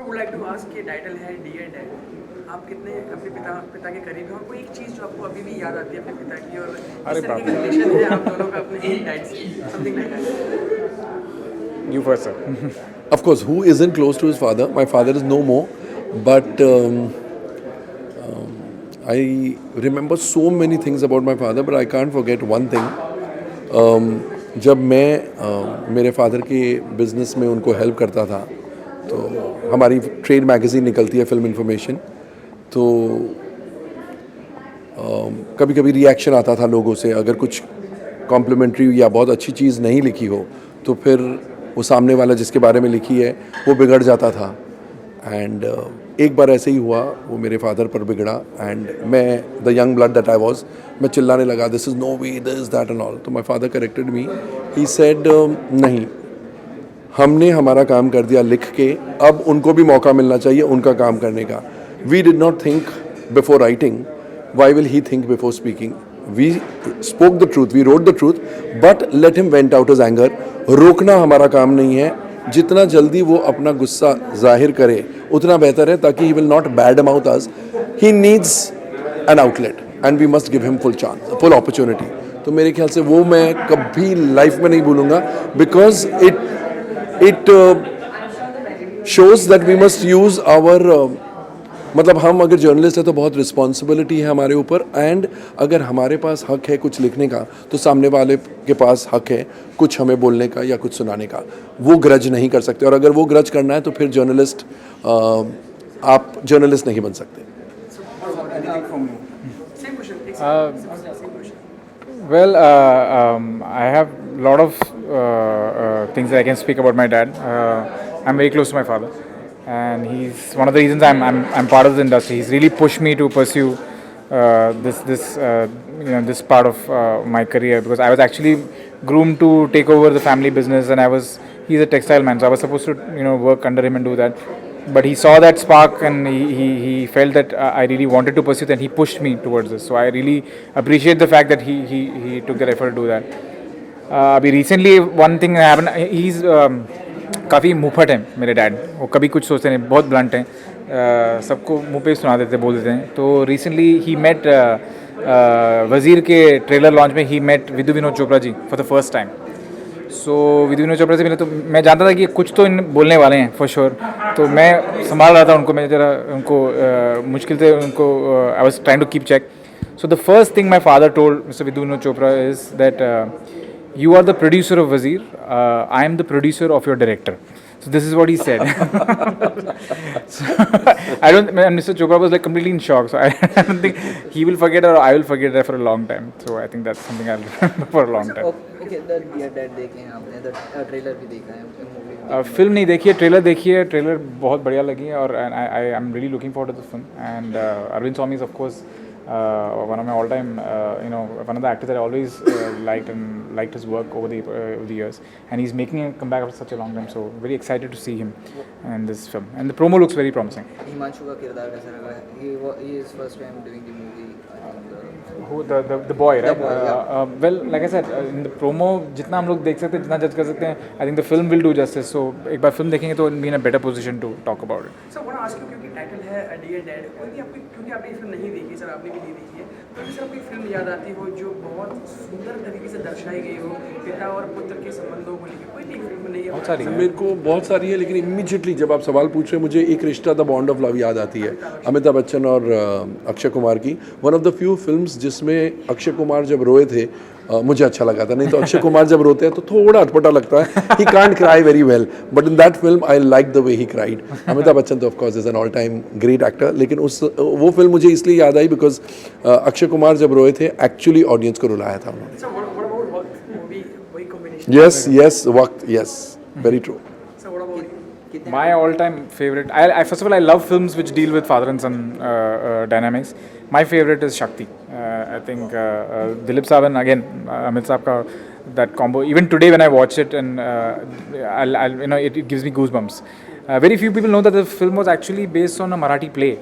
Would like to ask कि title है dear dad, आप कितने अपने पिता के करीब हैं और कोई एक चीज़ जो आपको अभी भी याद आती है अपने पिता की और अरे किस बाप तरीके का रे, रिलेशन है आप दोनों का अपने डैड से, something like that. you first, sir. Of course, who isn't close to his father? My father is no more, but I remember so many things about my father, but I can't forget one thing. जब मैं मेरे father के business में उनको help करता था, तो हमारी ट्रेड मैगज़ीन निकलती है फिल्म इंफॉर्मेशन, तो कभी कभी रिएक्शन आता था लोगों से, अगर कुछ कॉम्प्लीमेंट्री या बहुत अच्छी चीज़ नहीं लिखी हो तो फिर वो सामने वाला जिसके बारे में लिखी है वो बिगड़ जाता था। एंड एक बार ऐसे ही हुआ, वो मेरे फादर पर बिगड़ा एंड मैं the young blood that I was, मैं चिल्लाने लगा this is no way this that and all. तो my father corrected me, he said नहीं, हमने हमारा काम कर दिया लिख के, अब उनको भी मौका मिलना चाहिए उनका काम करने का। We did not think before writing, why will he think before speaking. We spoke the truth, we wrote the truth, but let him went out his anger. रोकना हमारा काम नहीं है, जितना जल्दी वो अपना गुस्सा जाहिर करे उतना बेहतर है, ताकि he will not bad mouth us. He needs an outlet and we must give him full chance, full opportunity. तो मेरे ख्याल से वो मैं कभी लाइफ में नहीं भूलूंगा, because it shows that we must use our, मतलब हम अगर जर्नलिस्ट है तो बहुत रिस्पॉन्सिबिलिटी है हमारे ऊपर, एंड अगर हमारे पास हक है कुछ लिखने का तो सामने वाले के पास हक है कुछ हमें बोलने का या कुछ सुनाने का। वो ग्रज नहीं कर सकते, और अगर वो ग्रज करना है तो फिर जर्नलिस्ट, आप जर्नलिस्ट नहीं बन सकते। सेम क्वेश्चन, एक Uh, same question. Well, I have a lot of things that I can speak about my dad. I'm very close to my father, and he's one of the reasons I'm part of the industry. He's really pushed me to pursue this part of my career, because I was actually groomed to take over the family business, and he's a textile man, so I was supposed to work under him and do that. But he saw that spark, and he felt that I really wanted to pursue it, and he pushed me towards this. So I really appreciate the fact that he took that effort to do that. अभी recently one thing happened. He's काफ़ी मुफट है मेरे dad, वो कभी कुछ सोचते नहीं, बहुत ब्लंट हैं, सबको मुंह पे सुना देते, बोल देते हैं। तो रिसेंटली ही मेट वज़ीर के ट्रेलर लॉन्च में ही met Vidhu Vinod Chopra ji for the first time. So Vidhu Vinod Chopra से मिले तो मैं जानता था कि कुछ तो इन बोलने वाले हैं फॉर श्योर, तो मैं संभाल रहा था उनको, मैं ज़रा उनको मुश्किल से उनको I was trying to keep check. So the first thing my father told mister Vidhu Vinod Chopra is that you are the producer of Wazir, I am the producer of your director. So this is what he said. So, and Mr. Chopra was like completely in shock. So I don't think he will forget or I will forget that for a long time. So I think that's something I'll remember for a long time. Okay, the dear dad देखे हैं आपने, the trailer भी देखा है, movie film नहीं देखी है, trailer देखी है, ट्रेलर बहुत बढ़िया लगी है, और I am really looking forward to the film. And Arvind Swami is of course one of my all-time, one of the actors that I always liked his work over the years, and he's making a comeback after such a long time. So very excited to see him in this film, and the promo looks very promising. Himanshu का किरदार कैसा लगा? He is first time doing the movie, I think. Who the boy, right? boy, yeah. Well, like I said, in the promo जितना हम लोग देख सकते हैं, जितना जज कर सकते हैं, I think the film will do justice. So एक बार फिल्म देखेंगे तो we'll be in a better position to talk about it. Sir want ask you, क्योंकि टाइटल है डियर डैड, कोई भी आपकी, क्योंकि आपने ये फिल्म नहीं देखी सर, आपने भी नहीं देखी है, तो भी सर कोई फिल्म याद आती हो जो बहुत सुंदर तरीके से दर्शाई गई हो पिता और पुत्र के संबंधों को लेकर? कोई भी फिल्म नहीं है? बहुत सारी हैं। मेरे को बहुत सारी है, लेकिन इमीडिएटली जब आप सवाल पूछ रहे हैं मुझे एक रिश्ता द बॉन्ड ऑफ लव याद आती है, अमिताभ बच्चन और अक्षय कुमार की। One of the few films जिसमें अक्षय कुमार जब रोए थे मुझे अच्छा लगा था, नहीं तो अक्षय कुमार जब रोते हैं तो थोड़ा अटपटा लगता है। He can't cry very well, but in that film I like the way he cried. Amitabh Bachchan तो of course is an all time great actor, लेकिन वो फिल्म मुझे इसलिए याद आई बिकॉज अक्षय कुमार जब रोए थे एक्चुअली ऑडियंस को रुलाया था उन्होंने। सर व्हाट अबाउट वक्त, मूवी वही कॉम्बिनेशन? यस वक्त, yes, very true. Sir what about My all-time favorite. I first of all, I love films which deal with father and son dynamics. My favorite is Shakti. I think Dilip Saban again, Amit Saab ka that combo. Even today when I watch it, and it gives me goosebumps. Very few people know that the film was actually based on a Marathi play,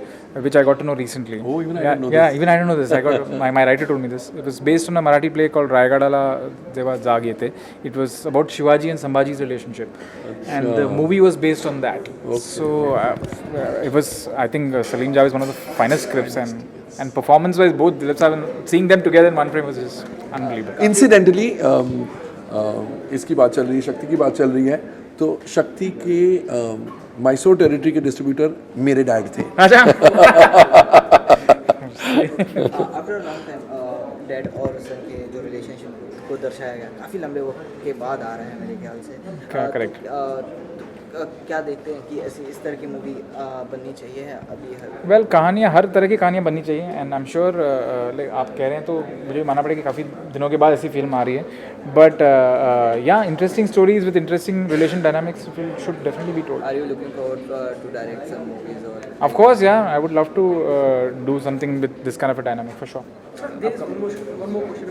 which I got to know recently. Oh, even I yeah, didn't know yeah, this. even I didn't know this. I got my writer told me this. It was based on a Marathi play called Rayagadala Deva Jaag Yete. It was about Shivaji and Sambhaji's relationship, and the movie was based on that. So it was, I think, Salim Javed is one of the finest scripts, and performance-wise, both Dilip Sahib and seeing them together in one frame was just unbelievable. Incidentally इसकी बात चल रही है, शक्ति की बात चल रही है, तो शक्ति के मैसूर टेरिटरी के डिस्ट्रीब्यूटर मेरे डैड थे. अच्छा. आफ्टर लॉन्ग टाइम डैड और सन के जो रिलेशनशिप को दर्शाया गया काफ़ी लंबे वक्त के बाद आ रहे हैं मेरे ख्याल से. Correct. क्या देखते हैं कि ऐसी इस तरह की मूवी बननी चाहिए अभी हर वेल कहानियाँ, हर तरह की कहानियाँ बननी चाहिए. एंड आई एम श्योर आप कह रहे हैं तो मुझे मानना पड़ेगा कि काफ़ी दिनों के बाद ऐसी फिल्म आ रही है. बट या interesting stories with interesting relation dynamics should definitely be told. Are you looking forward to direct some movies और Of course, yeah, I would love to do something with this kind of a dynamic for sure. Sir there is one more question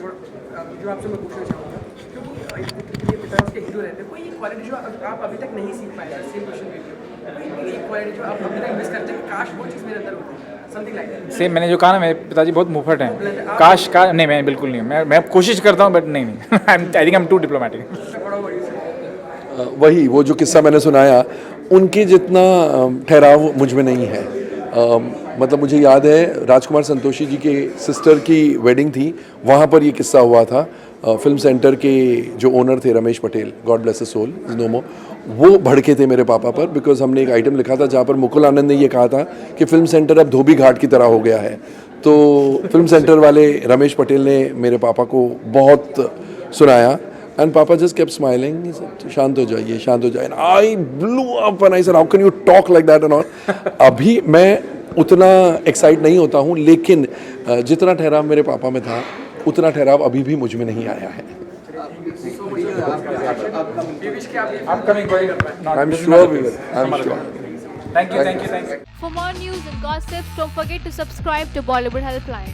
जो आपसे मैं पूछना चाहूँगा, क्योंकि ये पिता उसके हीरो रहते हैं, कोई एक क्वालिटी जो आप अभी तक नहीं सीख पाए. सेम क्वेश्चन कोई एक क्वालिटी जो आप अभी तक मिस करते हैं, काश वो चीज़ मेरे अंदर होती, समथिंग लाइक दैट. सेम मैंने जो कहा ना, मेरे पिताजी बहुत मुफट हैं. काश का नहीं, मैं बिल्कुल नहीं हूँ. मैं कोशिश करता हूँ बट नहीं. I think I am too diplomatic. वही वो जो किस्सा मैंने सुनाया, उनके जितना ठहराव मुझ में नहीं है. मतलब मुझे याद है राजकुमार संतोषी जी के सिस्टर की वेडिंग थी, वहाँ पर ये किस्सा हुआ था. फिल्म सेंटर के जो ओनर थे Ramesh Patel, God bless his soul, is no more, वो भड़के थे मेरे पापा पर, बिकॉज हमने एक आइटम लिखा था जहाँ पर मुकुल आनंद ने ये कहा था कि फिल्म सेंटर अब धोबी घाट की तरह हो गया है. तो फिल्म सेंटर वाले रमेश पटेल ने मेरे पापा को बहुत सुनाया. And Papa just kept smiling. He said, "शांत हो जाइए, शांत हो जाइए." And I blew up and I said, "How can you talk like that and all?" अभी मैं उतना एक्साइट नहीं होता हूँ, लेकिन जितना ठहराव मेरे पापा में था, उतना ठहराव अभी भी मुझ में नहीं आया है. I'm sure we will. I'm sure. Thank you. For more news and gossips, don't forget to subscribe to Bollywood Helpline.